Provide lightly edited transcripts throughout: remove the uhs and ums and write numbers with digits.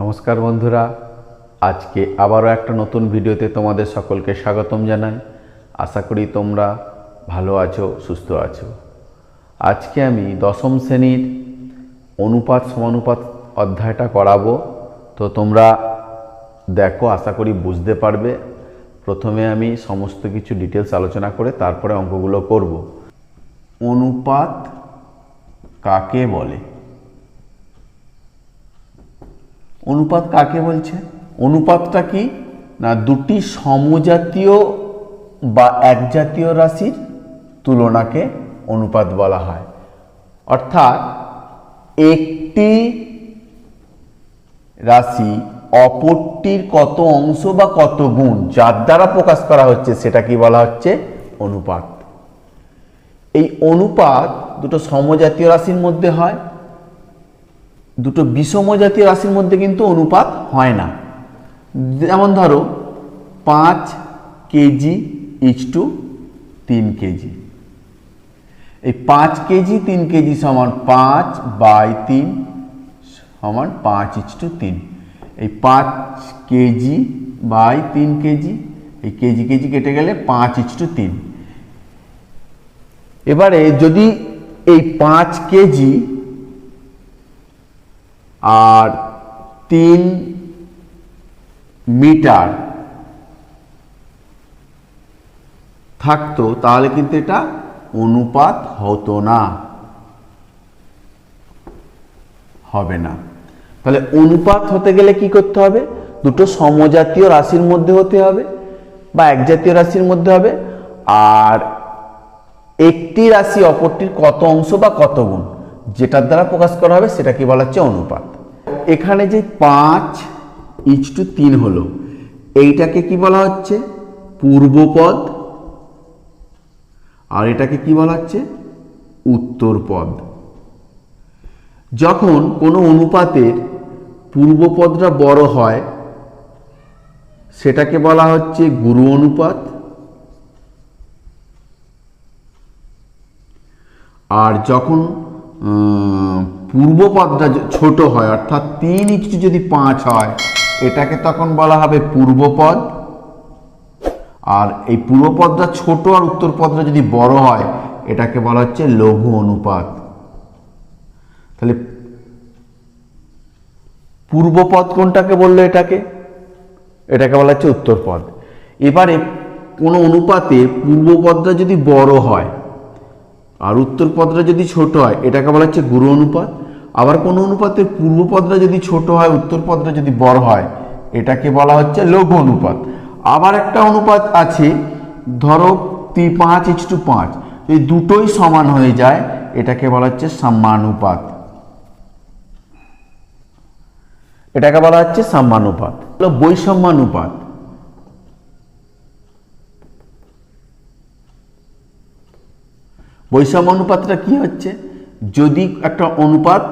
নমস্কার বন্ধুরা, আজকে আবারও একটা নতুন ভিডিওতে তোমাদের সকলকে স্বাগতম জানাই। আশা করি তোমরা ভালো আছো, সুস্থ আছো। আজকে আমি দশম শ্রেণীর অনুপাত সমানুপাত অধ্যায়টা করাবো। তো তোমরা দেখো, আশা করি বুঝতে পারবে। প্রথমে আমি সমস্ত কিছু ডিটেলস আলোচনা করে তারপরে অঙ্কগুলো করব। অনুপাত কাকে বলে? অনুপাত কাকে বলছে? অনুপাতটা কি না, দুটি সমজাতীয় বা একজাতীয় রাশির তুলনাকে অনুপাত বলা হয়। অর্থাৎ একটি রাশি অপরটির কত অংশ বা কত গুণ যার দ্বারা প্রকাশ করা হচ্ছে সেটা কি বলা হচ্ছে? অনুপাত। এই অনুপাত দুটো সমজাতীয় রাশির মধ্যে হয়, দুটো বিষমজাতীয় রাশির মধ্যে কিন্তু অনুপাত হয় না। যেমন ধরো 5 কেজি ইচটু 3 কেজি। এই 5 কেজি 3 কেজি সমান 5/3 সমান 5:3। এই 5 কেজি বাই 3 কেজি, এই কেজি কেজি কেটে গেলে 5:3। এবারে যদি এই 5 কেজি আর 3 মিটার থাকতো তাহলে কিন্তু এটা অনুপাত হতো না, হবে না। তাহলে অনুপাত হতে গেলে কি করতে হবে? দুটো সমজাতীয় রাশির মধ্যে হতে হবে বা একজাতীয় রাশির মধ্যে হবে, আর একটি রাশি অপরটির কত অংশ বা কত গুণ যেটার দ্বারা প্রকাশ করা হবে সেটা কি বলা হচ্ছে? অনুপাত। এখানে যে 5:3 হলো, এইটাকে কি বলা হচ্ছে? পূর্বপদ। আর এটাকে কি বলা হচ্ছে? উত্তরপদ। যখন কোনো অনুপাতের পূর্বপদটা বড় হয় সেটাকে বলা হচ্ছে গুরু অনুপাত, আর যখন পূর্বপদটা ছোট হয় অর্থাৎ 3 যদি 5 হয় এটাকে তখন বলা হবে পূর্বপদ। আর এই পূর্বপদটা ছোট আর উত্তরপদটা যদি বড় হয় এটাকে বলা হচ্ছে লঘু অনুপাত। তাহলে পূর্বপদ কোনটাকে বললো? এটাকে বলা হচ্ছে উত্তরপদ। এবারে কোনো অনুপাতে পূর্বপদটা যদি বড় হয় আর উত্তরপদটা যদি ছোট হয় এটাকে বলা হচ্ছে গুরু অনুপাত। আবার কোনো অনুপাতে পূর্বপদটা যদি ছোট হয় উত্তরপদটা যদি বড় হয় এটাকে বলা হচ্ছে লঘু অনুপাত। আবার একটা অনুপাত আছে, ধরো 5:5, এই দুটোই সমান হয়ে যায় এটাকে বলা হচ্ছে সাম্যানুপাত। এটাকে বলা হচ্ছে সাম্যানুপাত। বৈষম্যানুপাত। বৈষম্যানুপাতটা কি হচ্ছে? যদি একটা অনুপাত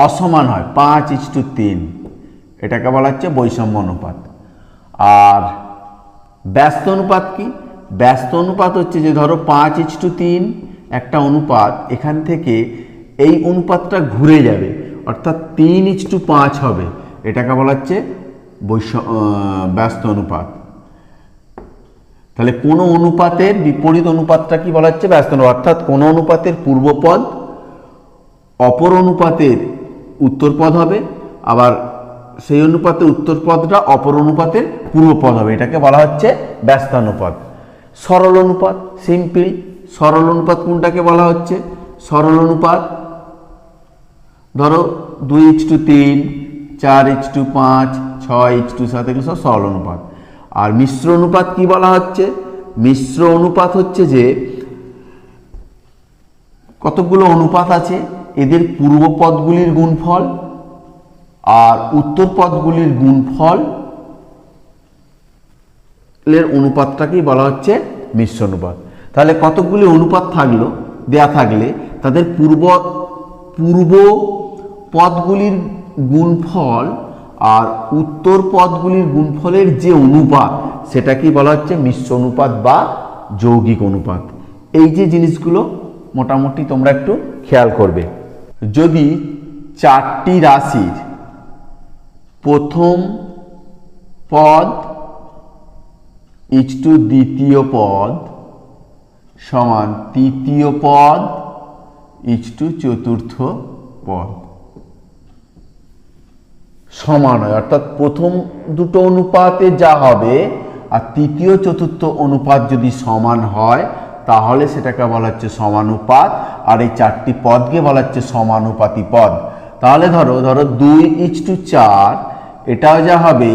অসমান হয় 5:3 এটাকে বলা হচ্ছে বৈষম্য অনুপাত। আর ব্যস্ত অনুপাত কি? ব্যস্ত অনুপাত হচ্ছে যে ধরো 5:3 একটা অনুপাত, এখান থেকে এই অনুপাতটা ঘুরে যাবে অর্থাৎ 3:5 হবে, এটাকে বলা হচ্ছে ব্যস্ত অনুপাত। তাহলে কোনো অনুপাতের বিপরীত অনুপাতটা কি বলা হচ্ছে? ব্যস্ত অনুপাত। অর্থাৎ কোনো অনুপাতের পূর্বপদ অপর অনুপাতের উত্তরপদ হবে, আবার সেই অনুপাতে উত্তরপদটা অপর অনুপাতের পূর্বপদ হবে, এটাকে বলা হচ্ছে ব্যস্তানুপাত। সরল অনুপাত, সিম্পল। সরল অনুপাত কোনটাকে বলা হচ্ছে? সরল অনুপাত ধরো 2:3, 4:5, 6:7 এগুলো সব সরল অনুপাত। আর মিশ্র অনুপাত কি বলা হচ্ছে? মিশ্র অনুপাত হচ্ছে যে কতগুলো অনুপাত আছে, এদের পূর্বপদগুলির গুণফল আর উত্তরপদগুলির গুণফল এর অনুপাতটাকেই বলা হচ্ছে মিশ্র অনুপাত। তাহলে কতগুলি অনুপাত থাকলো দেয়া থাকলে তাদের পূর্ব পদগুলির গুণফল আর উত্তর পদগুলির গুণফলের যে অনুপাত সেটাকেই বলা হচ্ছে মিশ্র অনুপাত বা যৌগিক অনুপাত। এই যে জিনিসগুলো মোটামুটি তোমরা একটু খেয়াল করবে। যদি 4টি রাশির প্রথম পদ ইজ টু দ্বিতীয় পদ সমান তৃতীয় পদ ইজ টু চতুর্থ পদ সমান হয়, অর্থাৎ প্রথম দুটো অনুপাতে যা হবে আর তৃতীয় চতুর্থ অনুপাত যদি সমান হয় তাহলে সেটাকে বলা হচ্ছে সমানুপাত, আর এই চারটি পদকে বলা হচ্ছে সমানুপাতি পদ। তাহলে ধরো 2:4 এটাও যা হবে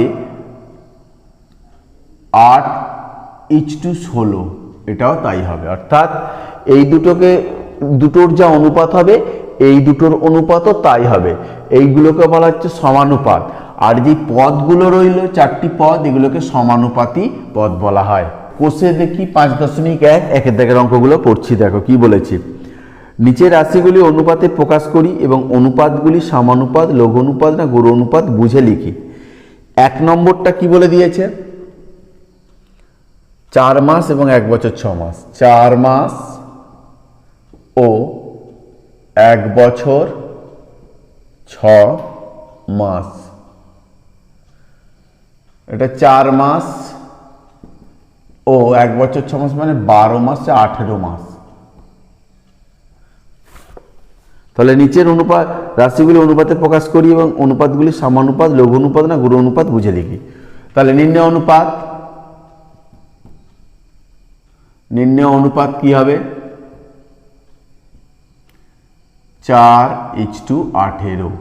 8:16 এটাও তাই হবে, অর্থাৎ এই দুটোর যা অনুপাত হবে এই দুটোর অনুপাতও তাই হবে। এইগুলোকে বলা হচ্ছে সমানুপাত, আর যে পদগুলো রইল চারটি পদ এগুলোকে সমানুপাতি পদ বলা হয়। কোষে দেখি 5.1 একের দাগের অঙ্কগুলো পড়ছি, দেখো কি বলেছে। নিচের রাশিগুলি অনুপাতে প্রকাশ করি এবং অনুপাতগুলি সমানুপাত, লঘু অনুপাত না গুরু অনুপাত বুঝে লিখি। 1 নম্বরটা কি বলে দিয়েছে? 4 মাস এবং 1 বছর 6 মাস। 4 মাস ও 1 বছর 6 মাস। এটা 4 মাস ও 1 বছর 6 মাস মানে 12 মাস 18 মাস। তাহলে নিচের অনুপাত রাশিগুলি অনুপাতে প্রকাশ করি এবং অনুপাতগুলি সমানুপাত, লঘু অনুপাত না গুরু অনুপাত বুঝে লিখি। তাহলে নির্ণয় অনুপাত কি হবে? 4:18,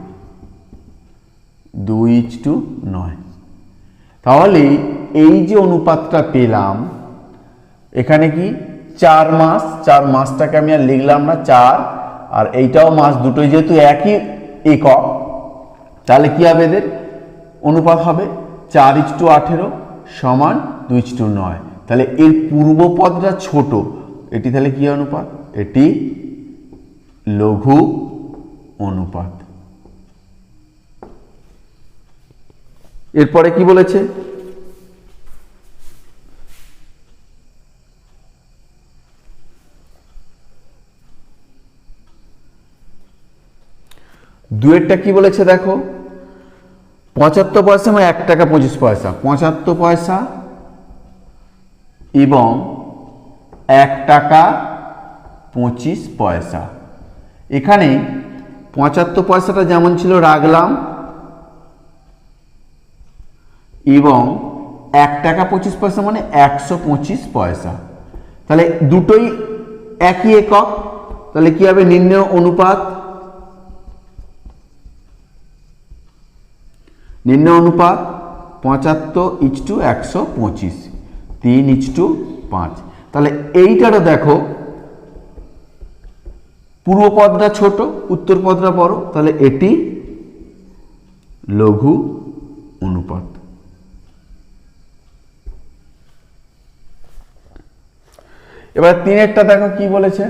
2:9। তাহলে এই যে অনুপাতটা পেলাম এখানে কি 4 মাস, 4 মাসটাকে আমি আর লিখলাম না 4, আর এইটাও মাস, দুটোই যেহেতু একই একক তাহলে কি হবে? এদের অনুপাত হবে 4:18 সমান 2:9। তাহলে এর পূর্ব পদটা ছোট, এটি তাহলে কি অনুপাত? এটি লঘু অনুপাত। এরপরে কি বলেছে? দুয়েরটা কি বলেছে দেখো, 75 পয়সা মানে 1 টাকা 25 পয়সা। 75 পয়সা এবং 1 টাকা 25 পয়সা। এখানে 75 পয়সাটা যেমন ছিল রাখলাম এবং 1 টাকা 25 পয়সা মানে 125 পয়সা। তাহলে দুটোই একই একক, তাহলে কি হবে? নির্ণয় অনুপাত 75:125, 3:5। তাহলে এইটারও দেখো পূর্ব পদটা ছোট উত্তর পদটা বড়, তাহলে এটি লঘু অনুপাত। এবার 3-এরটা দেখো কি বলেছে।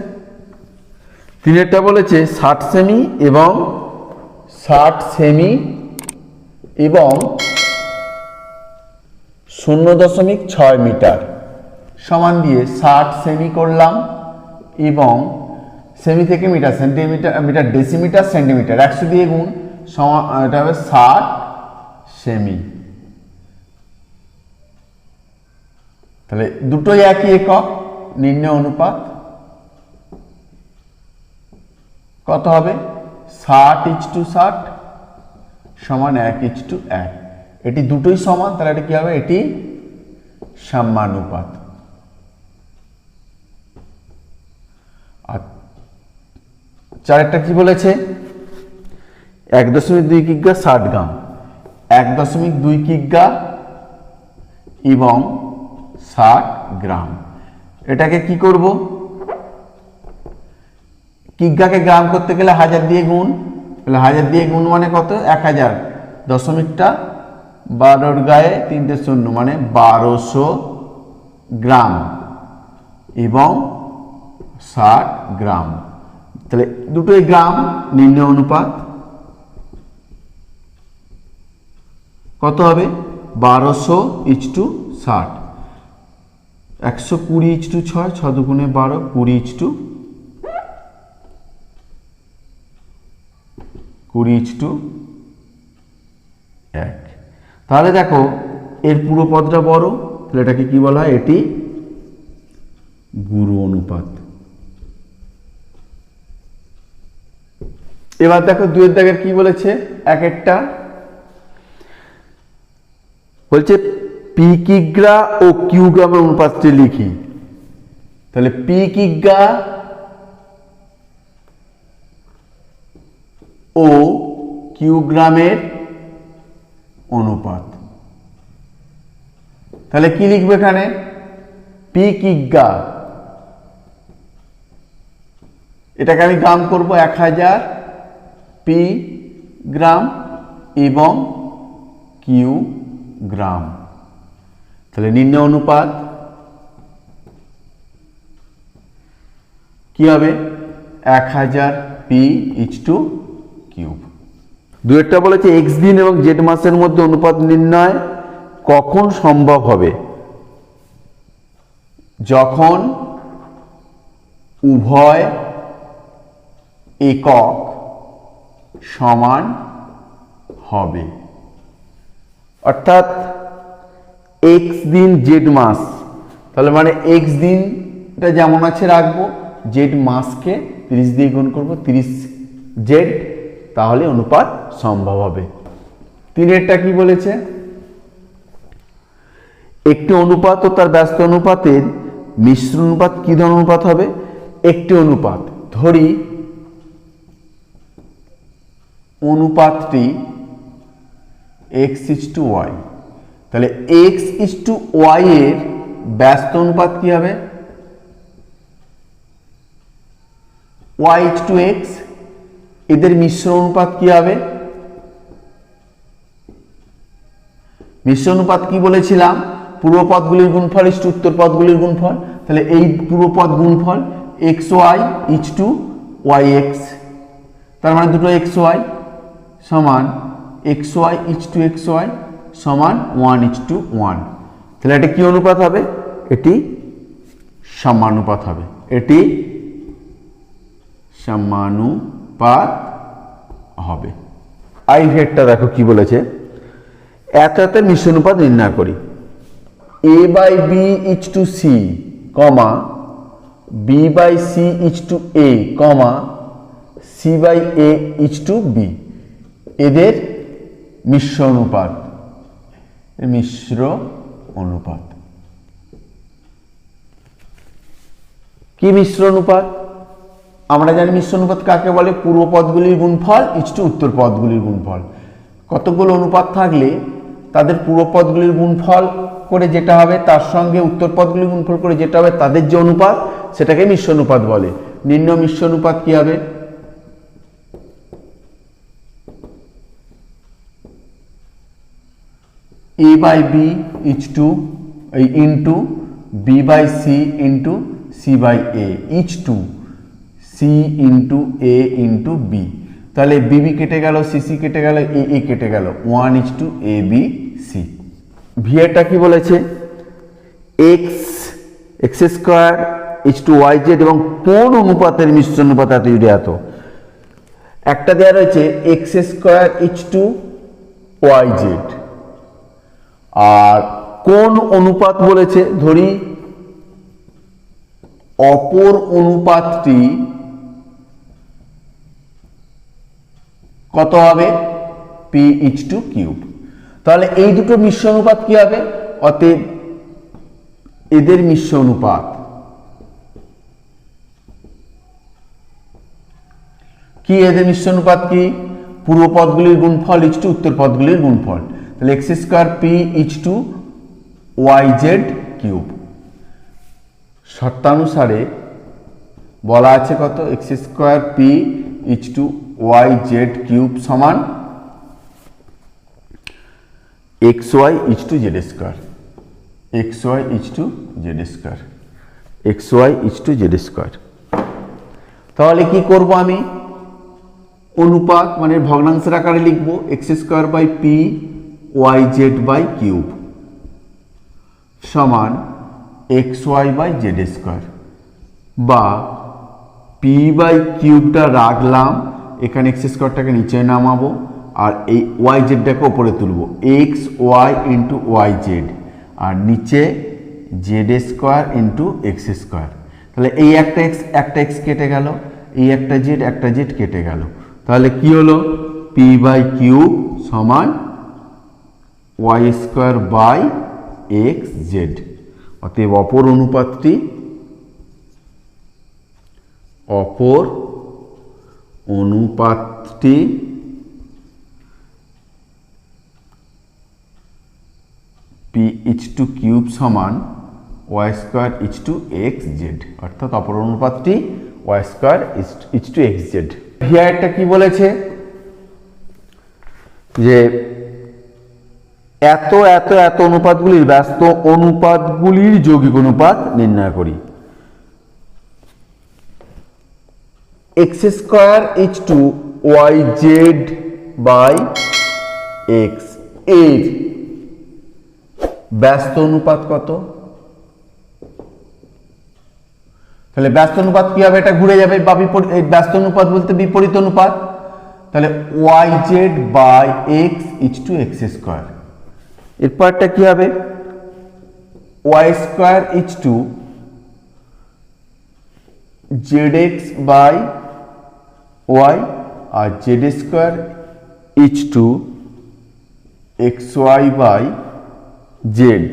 3-এরটা বলেছে 60 সেমি এবং 0.6 মিটার সমান দিয়ে 60 সেমি করলাম এবং সেমি থেকে metre, centimetre, metre, decimetre, centimetre 100 দিয়ে গুণ সমান, এটা হবে 60 সেমি। তাহলে দুটোই একই একক, নির্ণয় অনুপাত কত হবে? 60:60 সমান 1:1। এটি দুটোই সমান, তাহলে এটা কি হবে? এটি সাম্যানুপাত। আর 4-একটা কি বলেছে? 1.2 কিগ্রা 60 গ্রাম, 1.2 কিগ্রা এবং 60 গ্রাম। এটাকে কি করব? কিগ্রাকে গ্রাম করতে গেলে 1000 দিয়ে গুণ, তাহলে 1000 দিয়ে গুণ মানে কত? 1000, দশমিকটা 12-র গায়ে 3টে শূন্য মানে 1200 গ্রাম এবং 60 গ্রাম। তাহলে দুটোই গ্রাম, নির্ণয় অনুপাত কত হবে? 1200:60, 120:6, 6 দুগুণে 12, 20:20 1। তাহলে দেখো এর পুরো পদটা বড়, তাহলে এটাকে কি বলা হয়? এটি গুরু অনুপাত। এবার দেখো 2 এর দাগের কি বলেছে? এক একটা বলছে পি কিগ্রা ও কিউ গ্রামের অনুপাতটি লিখি। তাহলে পি কিগ্রা ও কিউ গ্রামের অনুপাত। তাহলে কি লিখবে এখানে? পি কিগ্রা, এটাকে আমি গ্রাম করব 1000 পি গ্রাম এবং কিউ গ্রাম। তাহলে নির্ণয় অনুপাত কি হবে? 1000 পি ইচ টু কিউব। 2 বলেছে এক্স দিন এবং জেড মাসের মধ্যে অনুপাত নির্ণয় কখন সম্ভব হবে? যখন উভয় একক সমান হবে, অর্থাৎ এক্স দিন জেড মাস। তাহলে মানে এক্স দিনটা যেমন আছে রাখবো, জেড মাসকে 30 দিয়ে গুণ করবো, 30 জেড, তাহলে অনুপাত সম্ভব হবে। 3 কি বলেছে? একটি অনুপাত ও তার ব্যস্ত অনুপাতের মিশ্র অনুপাত কি ধরনের অনুপাত হবে? একটি অনুপাত, ধরি অনুপাতটি x:y, তাহলে x:y এর ব্যস্ত অনুপাত কি হবে? y:x। এদের মিশ্র অনুপাত কি হবে? মিশ্র অনুপাত কি বলেছিলাম? পূর্ব পদগুলির গুণফল ইস টু উত্তর পদগুলির গুণফল। তাহলে এই পূর্ব পদ গুণফল xy ইচ টু yx, তার মানে দুটো xy সমান xy ইচ টু xy সমান 1:1। তাহলে এটা কি অনুপাত হবে? এটি সমানুপাত হবে। এটি সমানুপাত হবে। আই ভেটটা দেখো কি বলেছে? এত মিশ্র অনুপাত নির্ণয় করি। a/b is to c, b/c is to a, c/a is to b, এদের মিশ্র অনুপাত। মিশ্র অনুপাত কি? মিশ্র অনুপাত আমরা জানি মিশ্র অনুপাত কাকে বলে? পূর্ব পদগুলির গুণফল ইচ টু উত্তর পদগুলির গুণফল। কতগুলো অনুপাত থাকলে তাদের পূর্ব পদগুলির গুণফল করে যেটা হবে তার সঙ্গে উত্তর পদগুলির গুণফল করে যেটা হবে তাদের যে অনুপাত, সেটাকে মিশ্র অনুপাত বলে। নির্ণয় মিশ্র অনুপাত কি হবে? a/b is to into b/c into c/a is to c into a into b। তাহলে bb কেটে গেল, cc কেটে গেল, a কেটে গেল, 1:abc। ভি এরটা কি বলেছে? x² ইচ টু yz এবং কোন অনুপাতের মিশ্র অনুপাত এত ইউরে এত? একটা দেওয়া রয়েছে x² ইচ টু yz, আর কোন অনুপাত বলেছে? ধরি অপর অনুপাতটি কত হবে? p is to cube. তাহলে এই দুটো মিশ্র অনুপাত কি হবে? অতএব এদের মিশ্র অনুপাত কি? এদের মিশ্র অনুপাত কি? পূর্ব পদগুলির গুণফল ইচ টু উত্তর পদগুলির গুণফল। তাহলে x² p is to yz cube. শর্তানুসারে বলা আছে কত? x² p is to yz cube সমান xy is to z square, xy is to z square, xy is to z square. তাহলে কি করব আমি? অনুপাত মানে ভগ্নাংশের আকারে লিখব x² by p yz by cube সমান xy বাই z স্কয়ার, বা p বাই কিউবটা রাখলাম, এখানে x স্কয়ারটাকে নিচে নামাবো, আর এই ওয়াই জেডটাকে ওপরে তুলব, x y into y z, আর নিচে z square into x square. তাহলে এই একটা এক্স কেটে গেল, এই একটা জেড কেটে গেল। তাহলে কি হলো, পি বাই কিউব সমান y square by x z. অতএব অপর অনুপাতটি পি ইচ টু কিউব সমান y square is to x z, অর্থাৎ অপর অনুপাতটি y square is to x z. হিয়ারটা কি বলেছে যে এত এত এত অনুপাতগুলির ব্যস্ত অনুপাতগুলির যৌগিক অনুপাত নির্ণয় করি। X square is to y z by x এর ব্যস্ত অনুপাত কত? তাহলে ব্যস্ত অনুপাত কি হবে, এটা ঘুরে যাবে বা ব্যস্ত অনুপাত বলতে বিপরীত অনুপাত। তাহলে y z by x is to x square. এরপরটা কি হবে, y square is to z x by y, আর z square is to x y by z.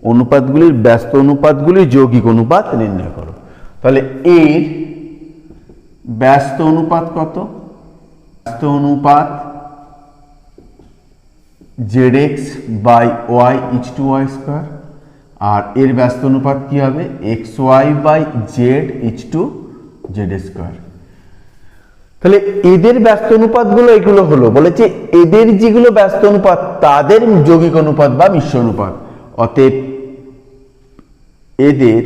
অনুপাতগুলির ব্যস্ত অনুপাতগুলির যৌগিক অনুপাত নির্ণয় করো। তাহলে এর ব্যস্ত অনুপাত কত? ব্যস্ত অনুপাত z x by y is to y square, আর এর ব্যস্ত অনুপাত কি হবে, x y by z is to z square. তাহলে এদের ব্যস্ত অনুপাতগুলো এগুলো হলো, বলেছে এদের যেগুলো ব্যস্ত অনুপাত তাদের যৌগিক অনুপাত বা মিশ্র অনুপাত। অতএব এদের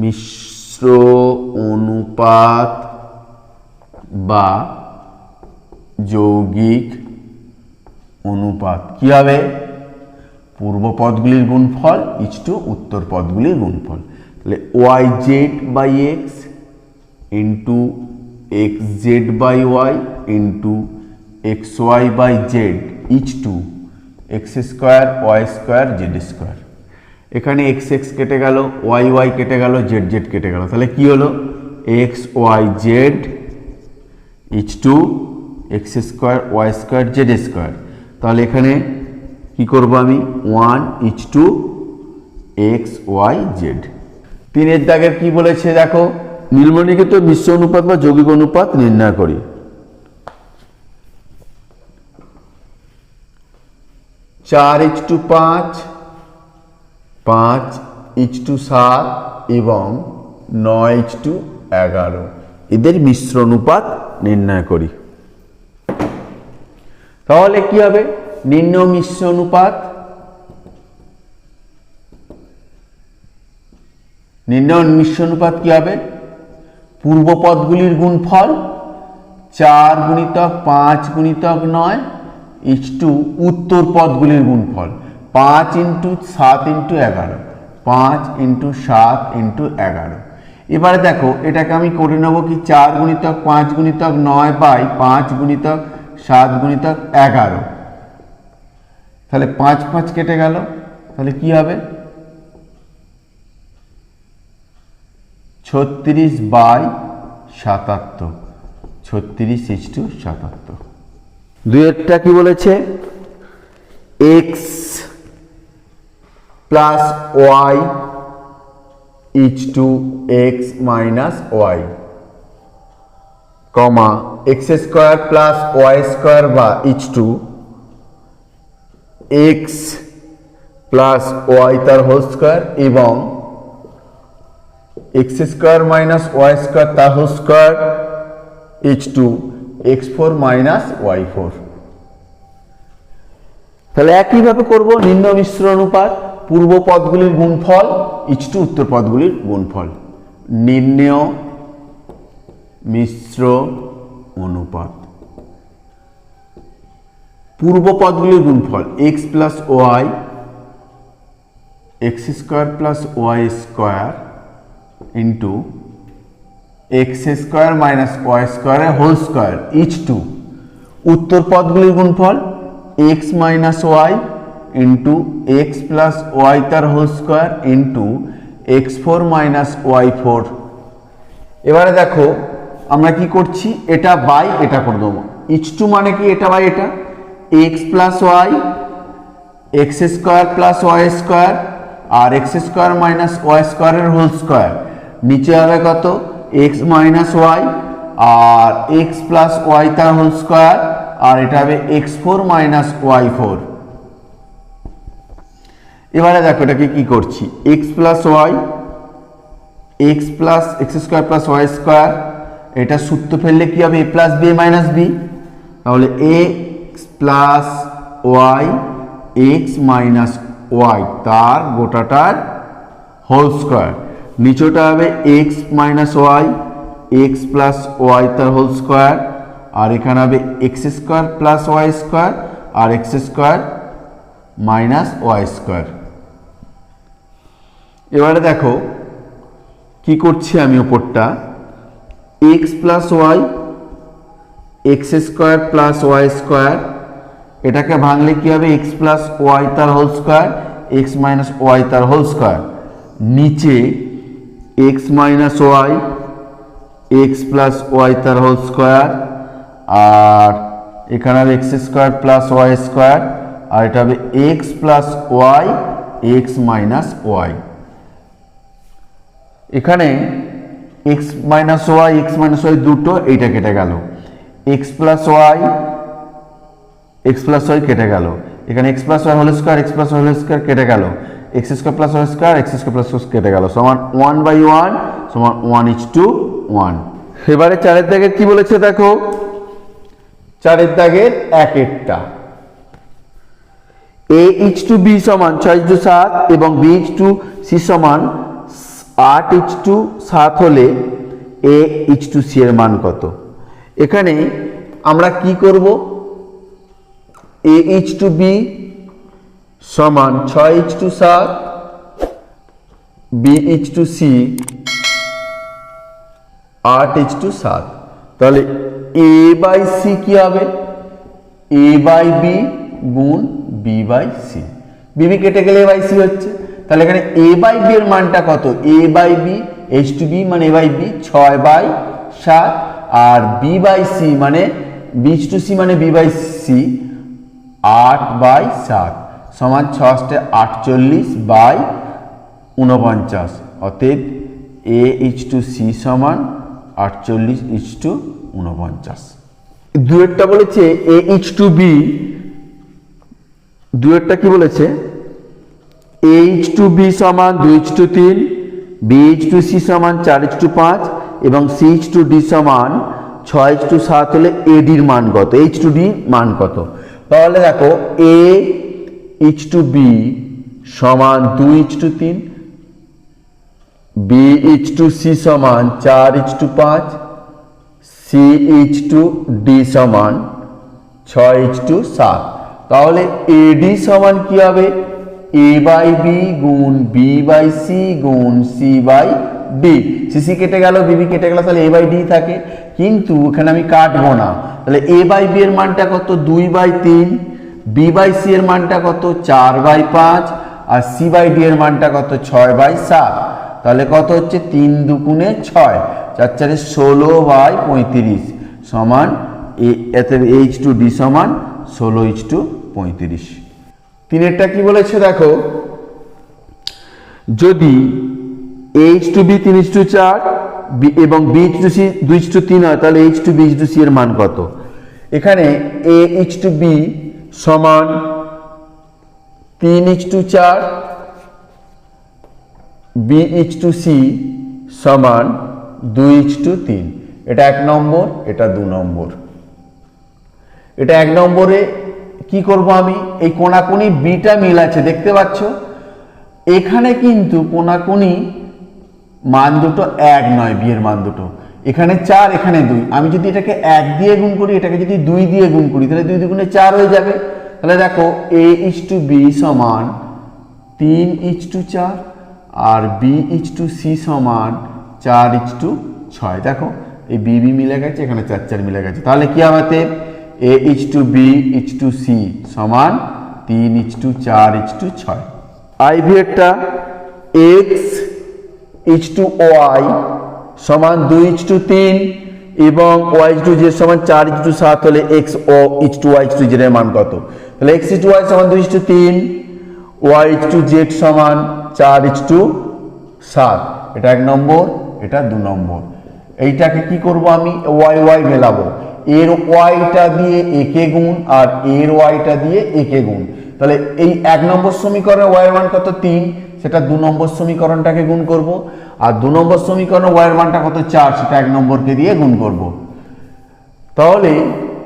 মিশ্র অনুপাত বা যৌগিক অনুপাত কি হবে, পূর্ব পদগুলির গুণফল ইচ টু উত্তর পদগুলির গুণফল। তাহলে y z by x into x z by y into x y by z is to x square y square z square. এখানে এক্স এক্স কেটে গেল, ওয়াই ওয়াই কেটে গেল, জেড জেড কেটে গেল। তাহলে কি হলো, x y z is to x square y square z square. তাহলে এখানে কি করব আমি, one is to x y z. তিনের দাগের কি বলেছে দেখো, নিম্নলিখিত মিশ্র অনুপাত বা যৌগিক অনুপাত নির্ণয় করি। চার ইচ টু পাঁচ, পাঁচ ইচ টু সাত এবং নয় ইচ টু 11, এদের মিশ্র অনুপাত নির্ণয় করি। তাহলে কি হবে, নির্ণয় মিশ্র অনুপাত, নির্ণয় মিশ্র অনুপাত কি হবে, পূর্ব পদগুলির গুণফল 4 গুণিতক 5 গুণিতক 9 ইচ টু উত্তর পদগুলির গুণফল 5 ইন্টু 7 ইন্টু 11, 5 ইন্টু 7 ইন্টু 11। এবারে দেখো এটাকে আমি করে নেব কি 4 গুণিতক 5 গুণিতক 9 বাই 5 গুণিতক 7 গুণিতক 11। তাহলে 5 5 কেটে গেল, তাহলে কি হবে 36 বাই 77, 36 ইচ টু 77। দুইয়েরটা কি বলেছে, x plus y is to x minus y, comma x square plus y square বা is to x plus y তার হোল স্কোয়ার এবং x square minus y square তার whole square is to x4 minus y4। তাহলে একইভাবে করব নিম্ন মিশ্র অনুপাত, পূর্ব পদগুলির গুণফল ইচ টু উত্তর পদগুলির গুণফল। নির্ণেয় মিশ্র অনুপাত, পূর্ব পদগুলির গুণফল x plus y, x square plus y square into x square minus y স্কোয়ারের হোল স্কোয়ার ইচ টু উত্তর পদগুলির গুণফল x minus y into x plus y তার whole square into x four minus y four. এবারে দেখো আমরা কি করছি, এটা বাই এটা করে দেবো। ইচ টু মানে কি, এটা বাই এটা, x plus y x square plus y square আর এক্স স্কোয়ার মাইনাস ওয়াই স্কোয়ারের হোল স্কোয়ার। নিচে হবে কত, এক্স মাইনাস ওয়াই আর এক্স প্লাস ওয়াই তার হোল স্কোয়ার আর এটা হবে x four minus y four. এবারে দেখো এটাকে কি করছি, x plus y x plus x square plus y square, এটা সূত্র ফেললে কি হবে, a plus b minus b, তাহলে x plus y x minus y তার গোটাটার হোল স্কোয়ার। নিচেটা হবে x minus y x plus y তার হোল স্কোয়ার আর এখানে হবে x square plus y square আর x square minus y square. এবারে দেখো কি করছি আমি, ওপরটা x plus y x square plus y square, এটাকে ভাঙলে কি হবে, এক্স প্লাস ওয়াই তার whole square x minus y তার হোল স্কোয়ার। নিচে x minus y x plus y তার হোল স্কোয়ার আর এখানে হবে x square plus y square আর এটা হবে x plus y x minus y. এখানে এক্স মাইনাস ওয়াই দুটো, এইটা কেটে গেল, এক্স প্লাস ওয়াই কেটে গেল, এখানে x plus y whole square কেটে গেল, x square plus y square x square plus কেটে গেল, সমান 1/1 সমান 1:1। এবারে চারের দাগের কি বলেছে দেখো, চারের দাগের একেরটা a:b সমান 6:7 এবং b:c সমান 8:7 হলে a:c এর মান কত। এখানে আমরা কি করব, a:b সমান 6:7 b:c 8:7, তাহলে a/c কি হবে, a/b গুণ b/c, b কেটে গেলে a/c হচ্ছে, তাহলে এখানে a/b এর মানটা কত, a/b h/b মানে a/b 6/7 আর b/c মানে b/c মানে b/c 8/7 সমান 6×8=48, অতএব a:c সমান 48:49। দুয়েরটা বলেছে a:b, দুয়েরটা কি বলেছে, a:b সমান 2:3 b:c সমান 4:5 এবং c:d সমান 6:7 হলে ad এর মান কত, h/d মান কত। তাহলে দেখো a:b সমান 2:3 b:c সমান 4:5 c:d সমান 6:7, তাহলে ad সমান কি হবে, a/b গুণ b/c গুণ c/d, cc কেটে গেল bb কেটে গেল, তাহলে a/d থাকে, কিন্তু এখানে আমি কাটবো না, তাহলে a/b এর মানটা কত 2/3, b/c এর মানটা কত 4/5 আর c/d এর মানটা কত 6/7, তাহলে কত হচ্ছে 3 দুগুণে 6 4 4 16/35 সমান h/d সমান 16:35। তিনেরটা কি বলেছে দেখো, যদি h/b 3:4 এবং b/c 2:3 হয় তাহলে h/b h/c এর মান কত। এখানে a:/b সমান 3:4 b:/c সমান 2:3, এটা 1 নম্বর, এটা 2 নম্বর। এটা 1 নম্বরে কি করব, আমি এই কোণাকুনি বিটা মিল আছে দেখতে পাচ্ছ, এখানে কিন্তু কোণাকুনি মান দুটো এক নয়, বি এর মান দুটো, এখানে 4 এখানে 2, আমি যদি এটাকে 1 দিয়ে গুণ করি এটাকে যদি 2 দিয়ে গুণ করি তাহলে 2 দুগুণে 4 হয়ে যাবে, তাহলে দেখো a:/b সমান 3:4 আর b:/c সমান 4:6, দেখো এই b মিলে গেছে, এখানে 4 4 মিলে গেছে, তাহলে কি হবে, A:B:C সমান 3:4:6। আই ভেক্টর X:Y সমান 2:3 এবং Y:Z সমান 4:7 হলে X:Y:Z এর মান কত? তাহলে X:Y সমান 2:3, Y:Z সমান 4:7। এটা 1 নম্বর, এটা 2 নম্বর। এইটাকে কি করব আমি? Y মেলাবো। এর ওয়াইটা দিয়ে একে গুণ আর এর ওয়াইটা দিয়ে একে গুণ। তাহলে এই 1 নম্বর সমীকরণে ওয়াই এর মান কত? 3, সেটা 2 নম্বর সমীকরণটাকে গুণ করব। আর 2 নম্বর সমীকরণে ওয়াই এর মানটা কত? 4, সেটা 1 নম্বরকে দিয়ে গুণ করব। তাহলে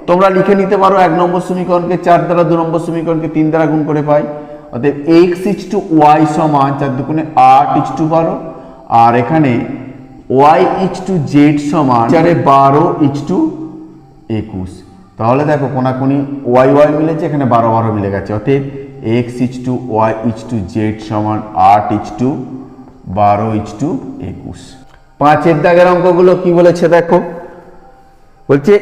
তোমরা লিখে নিতে পারো 1 নম্বর সমীকরণকে 4 দ্বারা, 2 নম্বর সমীকরণকে 3 দ্বারা গুণ করে পাই। অতএব X:Y সমান 4 দুগুণে 8:12 আর এখানে Y:Z সমান 4 12:21। তাহলে দেখো কোনাকুনি Y মিলেছে, এখানে 12 মিলে গেছে। অতএব X:Y:Z সমান 8:12:21। 5 দাগের অঙ্কগুলো কি বলেছে দেখো, বলছে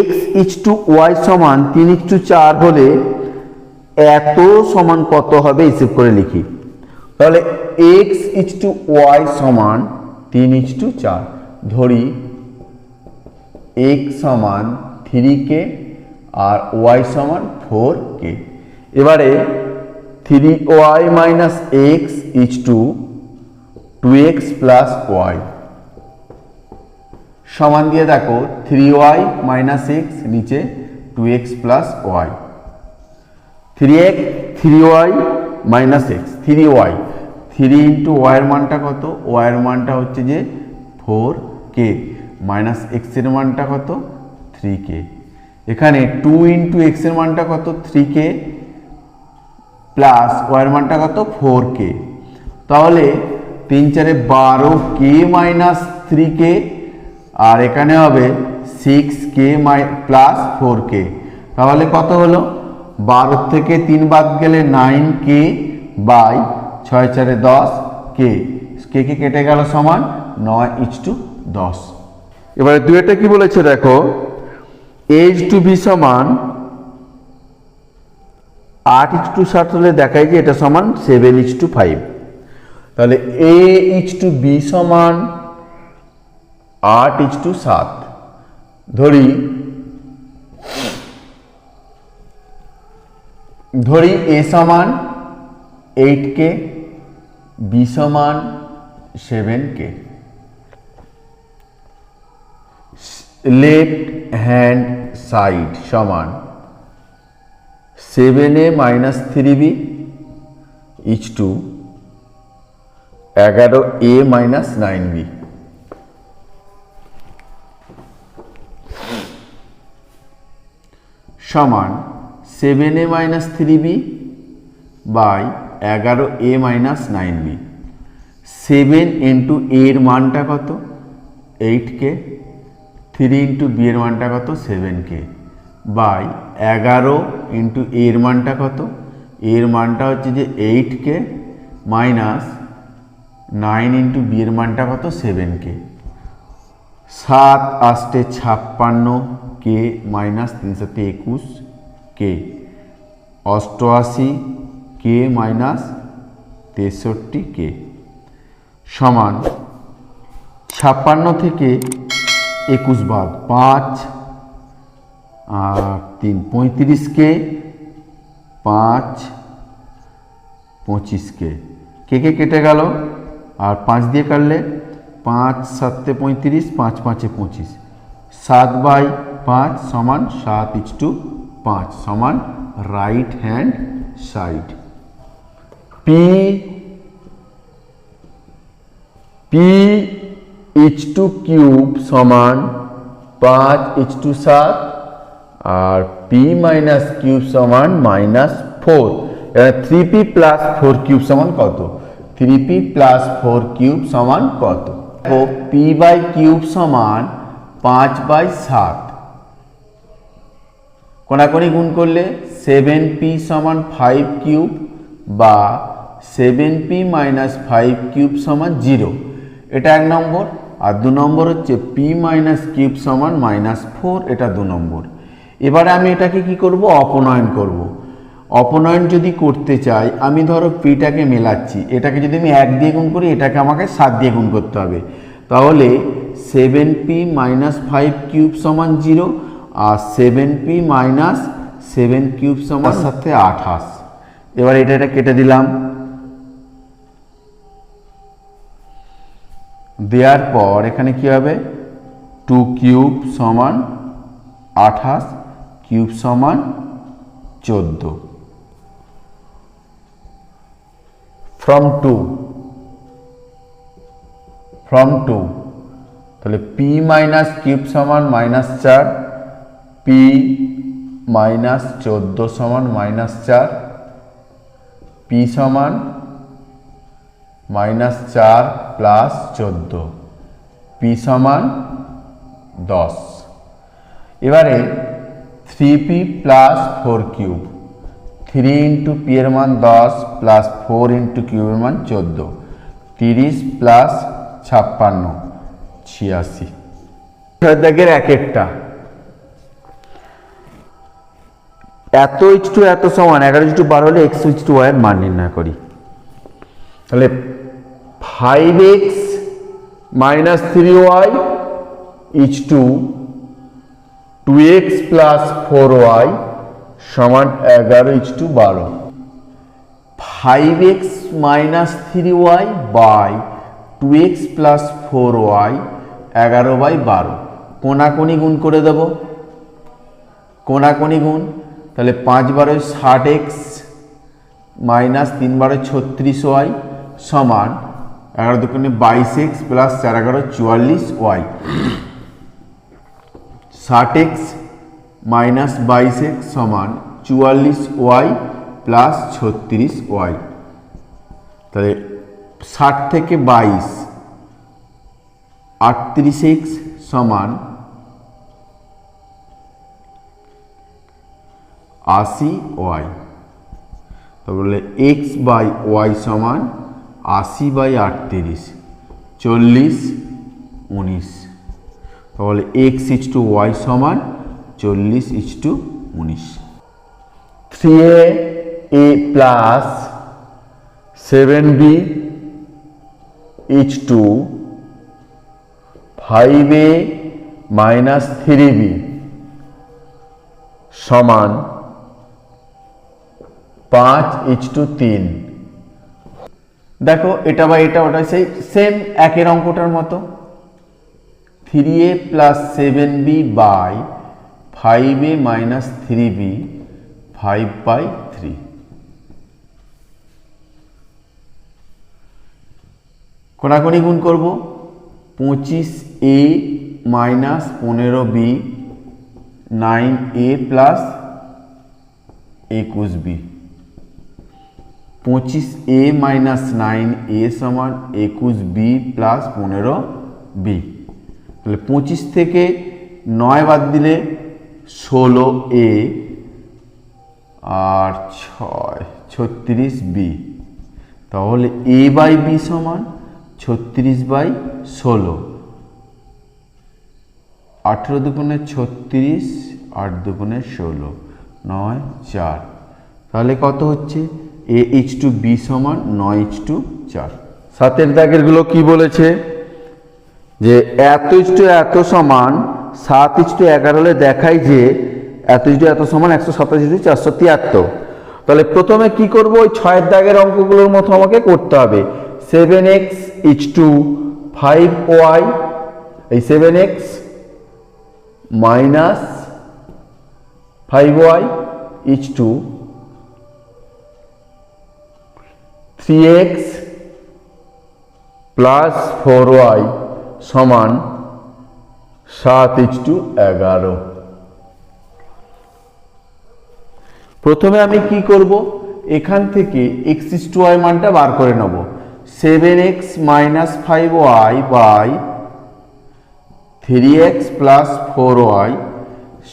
X:Y সমান 3:4 হলে এত সমান কত হবে হিসেব করে লিখি। তাহলে X:Y সমান 3:4, ধরি X সমান 3K আর Y সমান 4K। এবারে 3y minus X is to 2x plus y সমান দিয়ে দেখো 3y মাইনাস x নিচে 2x plus y, 3y minus x 3y 3 into y এর মানটা কত? y এর মানটা হচ্ছে যে 4k মাইনাস x এর মানটা কত? 3k। এখানে 2 ইন্টু x এর মানটা কত? 3k প্লাস y এর মানটা কত? 4k। তাহলে 3 4 12k মাইনাস 3k আর এখানে হবে 6k প্লাস 4k। তাহলে কত হলো? 12 থেকে 3 বাদ গেলে 9k বাই 6 4 10k, কে কেটে গেল সমান 9:10। এবারে দুইটা কি বলেছে দেখো, a:b সমান 8:7 হলে দেখায় যে এটা সমান 7:5। তাহলে a:b সমান 8:7। ধরি a সমান 8k, b সমান 7k। লেফট হ্যান্ড সাইড সমান 7a minus 3b is two 11a minus 9b। সমান 7a minus 3b by 11a minus 9b। 7 into a এর মানটা কত? 8k, 3 ইন্টু b এর মানটা কত? 7k বাই 11 ইন্টু a এর মানটা কত? এর মানটা হচ্ছে যে 8k মাইনাস 9 ইন্টু b এর মানটা কত? 7k। 7 8 56k minus 3 7 21k, 88k minus 63k সমান 56 থেকে 21 বাদ 5 আর 3 35k 5 25k, কে কেটে গেল আর 5 দিয়ে কাটলে 5 7 35 5 5 25, 7/5 সমান 7:5 সমান রাইট হ্যান্ড সাইড। p/কিউব সমান 5:7 আর p মাইনাস কিউব সমান -4। এবার 3p প্লাস 4 কিউব সমান কত? 3p প্লাস 4 কিউব সমান কত? দেখো p বাই কিউব সমান 5/7, কোনাকুনি গুণ করলে 7p সমান 5 কিউব বা 7p মাইনাস 5 কিউব সমান 0। এটা 1 নম্বর। আর 2 নম্বর হচ্ছে p মাইনাস কিউব সমান -4, এটা 2 নম্বর। এবারে আমি এটাকে কি করব, অপনয়ন করব। অপনয়ন যদি করতে চাই, আমি ধরো পিটাকে মেলাচ্ছি, এটাকে যদি আমি 1 দিয়ে গুণ করি, এটাকে আমাকে 7 দিয়ে গুণ করতে হবে। তাহলে 7p - 5 কিউব সমান 0, আর 7p - 7 কিউব সমান সাথে 28। এবার এটা কেটে দিলাম, দেওয়ার পর এখানে কি হবে, 2 কিউব সমান 28 কিউব সমান 14। ফ্রম টু তাহলে p মাইনাস কিউব সমান -4, p মাইনাস 14 সমান -4, p সমান -4 প্লাস 14, p সমান 10। এবারে 3p plus 4 cube, 3 into P এর মান 10 প্লাস 4 ইন্টু কিউবের মান 14, 30 প্লাস 56 86। দাগের এক একটা এত ইচ টু এত সমান 11:12 হলে x/y এর মান নির্ণয় করি। তাহলে 5x - 3y each two 2x plus 4y সমান 11:12। 5x - 3y by 2x plus 4y 11/12। কোনাকুনি গুণ করে দেব, কোনাকুনি গুণ। তাহলে 5 × 60x মাইনাস 3 × 36y সমান 11 × 2 = 22x plus 4 × 11 = 44y। 60x minus 22x সমান 44y প্লাস 36y। তাহলে 60 থেকে 22 38x সমান 80y। তাহলে x/y সমান 80/38, 40 19। তাহলে x/y সমান 40:19। 3a plus 7b each two 5a minus 3b সমান 5:3। দেখো এটা বা এটা ওটা সেই সেম একের অঙ্কটার মতো। 3a plus 7b by 5a minus 3b 5/3। কোনাকুনি গুণ করব, 25a minus 15b 9a plus 21b। 25a minus 9a সমান 21b প্লাস 15b। তাহলে 25 থেকে 9 বাদ দিলে 16a আর 36b। তাহলে a/b সমান 36/16। 18 দুগুণে 36, 8 দুগুণে 16, 9 4। তাহলে কত হচ্ছে, a/b সমান 9/4। সাতের দাগের গুলো কি বলেছে, যে এত সমান 7:11 হলে দেখায় যে এত সমান 127,473। তাহলে প্রথমে কি করব, ওই 6 দাগের অঙ্কগুলোর মতো আমাকে করতে হবে। 7x ইচ টু 5y, এই 7x minus 5y each two 3x plus 4y সমান 7:11। প্রথমে আমি কি করব, এখান থেকে x/y মানটা বার করে নেব। 7x minus 5y by 3x plus 4y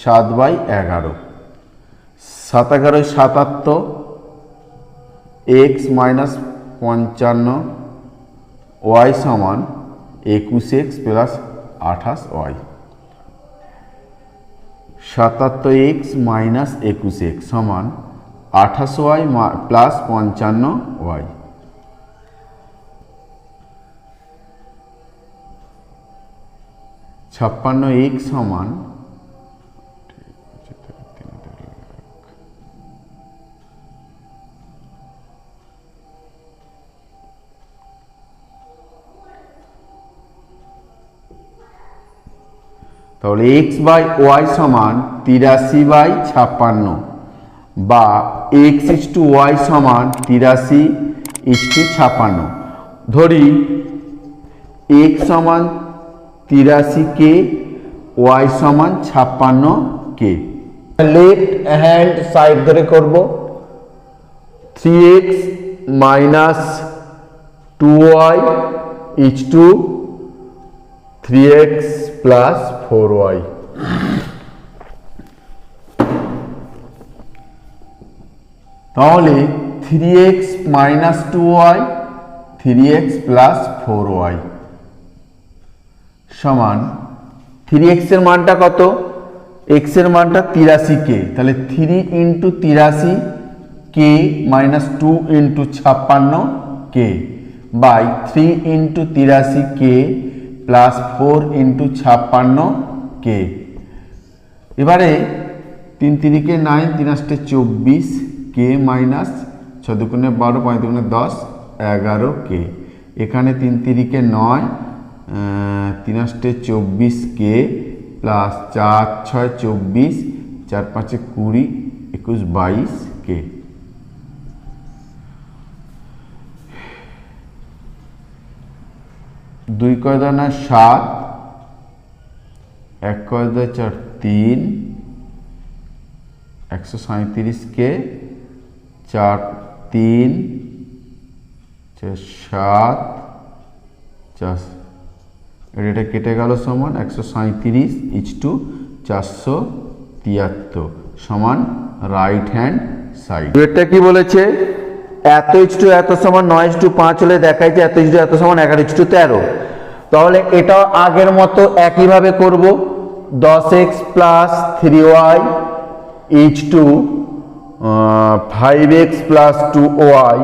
7/11। 7 × 77, x minus 55 y সমান 21x plus 28y। 77x minus 21x সমান 28y প্লাস 55y। ছাপ্পান্ন x সমান তাহলে x বাই ওয়াই সমান 83/56 বা x/y সমান 83:56। ধরি x সমান 83k, y সমান 56k। লেফট হ্যান্ড সাইড ধরে করব 3x minus 2y is two 3x plus 4y। তাহলে 3x minus 2y 3x plus 4y সমান 3x এর মানটা কত? x এর মানটা 83k, তাহলে 3 into 83k minus 2 into 56k by 3 into 83k plus 4 into 56k। এবারে 3 3 9 3 8 24 k মাইনাস 6 2 12 5 2 10 11k। এখানে 3 3 9 3 8 24k প্লাস 4 6 24 4 5 20 21 22k। দুই কয় দানা 7, এক কয় দা 4 3, 137k 4 3 4 7 এটা কেটে গেল সমান 137 ইজ টু 473 সমান রাইট হ্যান্ড সাইড। এটা কি বলেছে? এত ইজ টু এত সমান 9:5 হলে দেখাইছে এত ইজ টু এত সমান 11:13। তাহলে এটাও আগের মতো একইভাবে করব 10x plus 3y is two 5x plus 2y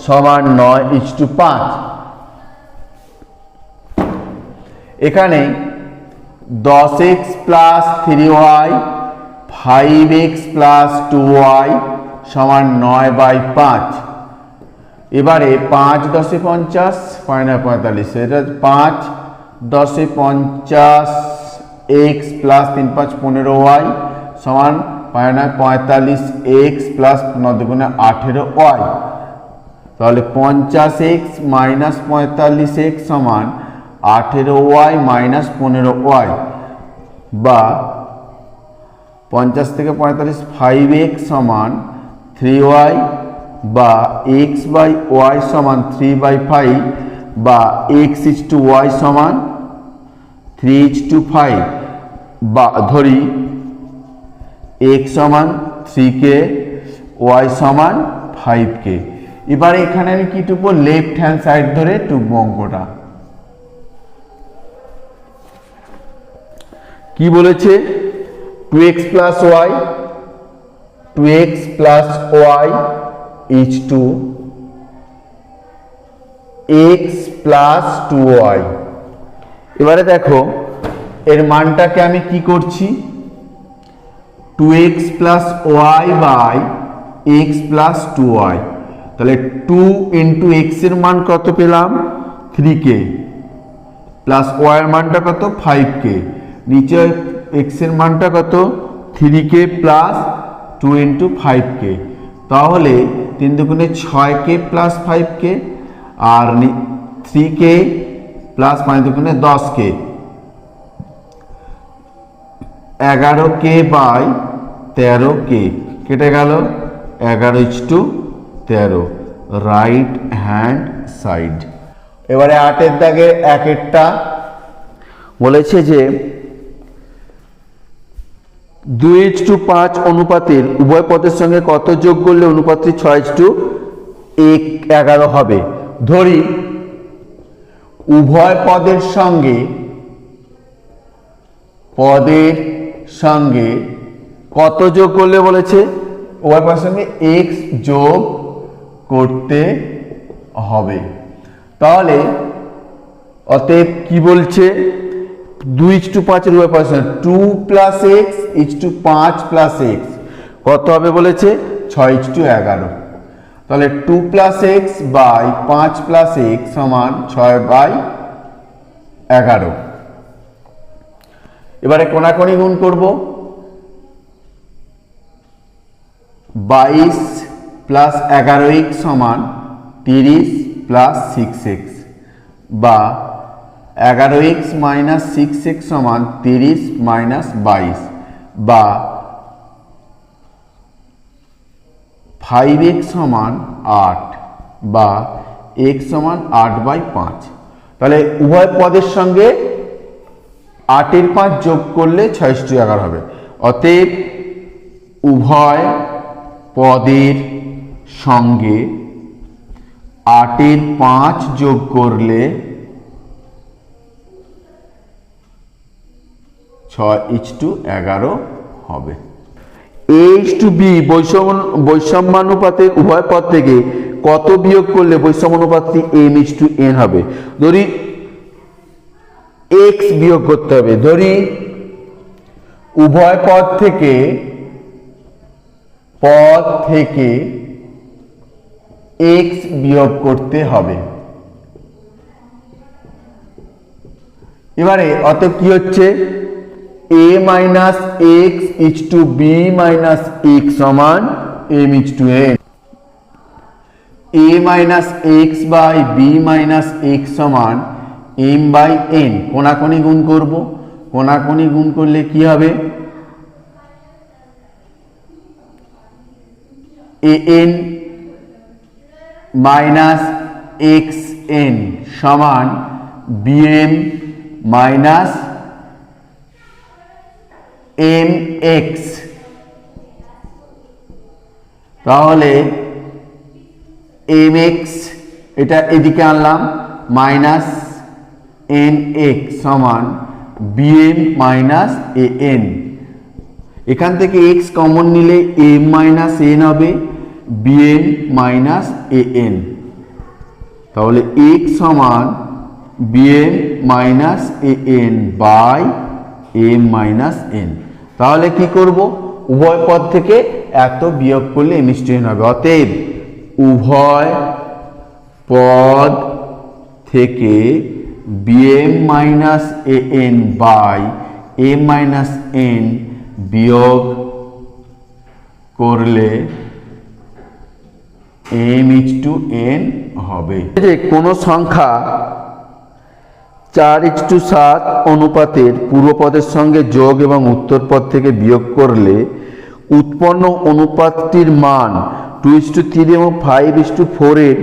সমান 9:5। এখানে 10x plus 3y 5x plus 2y সমান 9/5। এবারে 5 10 50 45, এটা 5 10 50 x প্লাস 3 5 15y সমান 45x প্লাস 9 2 18y। তাহলে 50x মাইনাস 45x সমান 18y মাইনাস 15y বা 50 থেকে 45 5x সমান 3y বা x বাই y সমান 3/5 বা x ইজ টু y সমান 3:5 বা ধরি x সমান 3k y সমান 5k। এবার এখানে আমি কি টুকবো? লেফট হ্যান্ড সাইড ধরে টুকবো অঙ্কটা। কি বলেছে? 2x plus y 2x plus y is to x plus 2y। এবারে দেখো এর মানটাকে আমি কি করছি? 2x plus y by x plus 2y। তাহলে 2 ইন্টু x এর মান কত পেলাম? 3k প্লাস y এর মানটা কত? 5k। নিচে x এর মানটা কত? 3k plus 2 into 5k। তাহলে 3 দুগুণে 6k প্লাস 5k আর 3k প্লাস 5 দুগুণে 10k 11k বাই 13k কেটে গেল 11:13 রাইট হ্যান্ড সাইড। এবারে 8 দাগের 1টা বলেছে যে 2:5 অনুপাতের উভয় পদের সঙ্গে কত যোগ করলে অনুপাতটি 6:11 হবে। ধরি উভয় পদের সঙ্গে কত যোগ করলে বলেছে, উভয় পদের সঙ্গে x যোগ করতে হবে। তাহলে অতএব কি বলছে, 2:5 এর উভয় পদের সঙ্গে 2 + x = 5 + x কত হবে বলেছে, 6:11। তাহলে 2 + x বাই 5 + x সমান 6/11। এবারে কোনাকুনি গুণ করব, 22 + 11x সমান 30 + 6x বা 11x - 6x সমান 30 - 22 বা 5x সমান 8 বা x সমান 8/5। তাহলে উভয় পদের সঙ্গে 8 এর 5 যোগ করলে 6:11 হবে। অতএব উভয় পদের সঙ্গে 8 এর 5 যোগ করলে 6:11 হবে। a:b বৈষম্যানুপাতের উভয় পদ থেকে কত বিয়োগ করলে বৈষম্যানুপাতটি m:n হবে। ধরি x বিয়োগ করতে হবে, ধরি উভয় পদ থেকে x বিয়োগ করতে হবে। এবারে অতএব কি হচ্ছে, a - x b - x সমান m:n। a - x by b - x সমান m/n। কোনাকুনি গুণ করব, কোনাকুনি গুণ করলে কি হবে, an - xn সমান bm - mx। তাহলে mx এটা এদিকে আনলাম, -nx সমান bm - an। এখান থেকে x কমন নিলে m - n হবে, bm - an। তাহলে x সমান bm - an by m - n। তাহলে কি করব, উভয় পদ থেকে এত বিয়োগ করলে m:n হবে। অতএব উভয় পদ থেকে bm - an by m - n বিয়োগ করলে m:n হবে। কোনো সংখ্যা 4:7 অনুপাতের পূর্বপদের সঙ্গে যোগ এবং উত্তর পদ থেকে বিয়োগ করলে উৎপন্ন অনুপাতটির মান 2:3 এবং 5:4 এর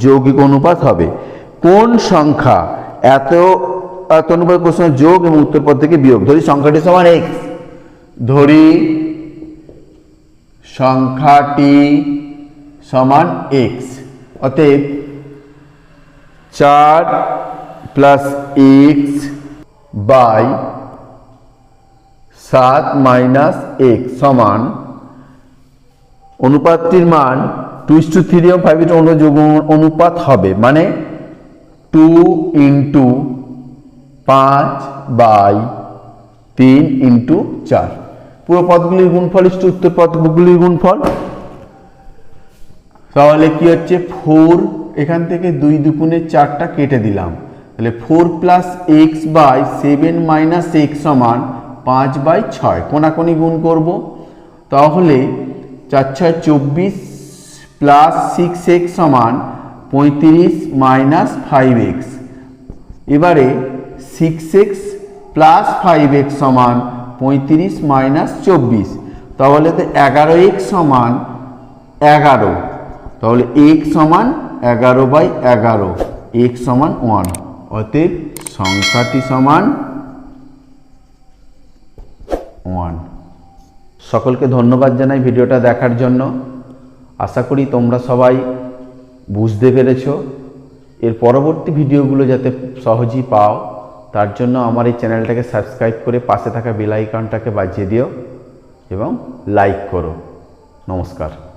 যৌগিক অনুপাত হবে। কোন সংখ্যা এত অনুপাতের সঙ্গে যোগ এবং উত্তর পদ থেকে বিয়োগ, ধরি সংখ্যাটি সমান x, ধরি সংখ্যাটি সমান x। অতএব 4 + x বাই 7 - x সমান অনুপাতটির মান 2:3 এবং 5:4 যোগ অনুপাত হবে, মানে 2 × 5/3 × 4। পুরো পদগুলির গুণফল উত্তর পদগুলির গুণফল। তাহলে কি হচ্ছে, 4 এখান থেকে 2 দুগুণে 4টা কেটে দিলাম, তাহলে 4 + x বাই 7 - x সমান 5/6। কোনাকুনি গুণ করব, তাহলে 4 × 6 = 24 প্লাস 6x সমান 35 - 5x। এবারে 6x প্লাস 5x সমান 35 - 24। তাহলে 11x সমান 11। তাহলে x সমান 11/11, x সমান 1। অতএব সংখ্যাটি সমান 1। সকলকে ধন্যবাদ জানাই ভিডিওটা দেখার জন্য। আশা করি তোমরা সবাই বুঝতে পেরেছ। এর পরবর্তী ভিডিওগুলো যাতে সহজেই পাও তার জন্য আমার এই চ্যানেলটাকে সাবস্ক্রাইব করে পাশে থাকা বেল আইকনটাকে বাজিয়ে দিও এবং লাইক করো। নমস্কার।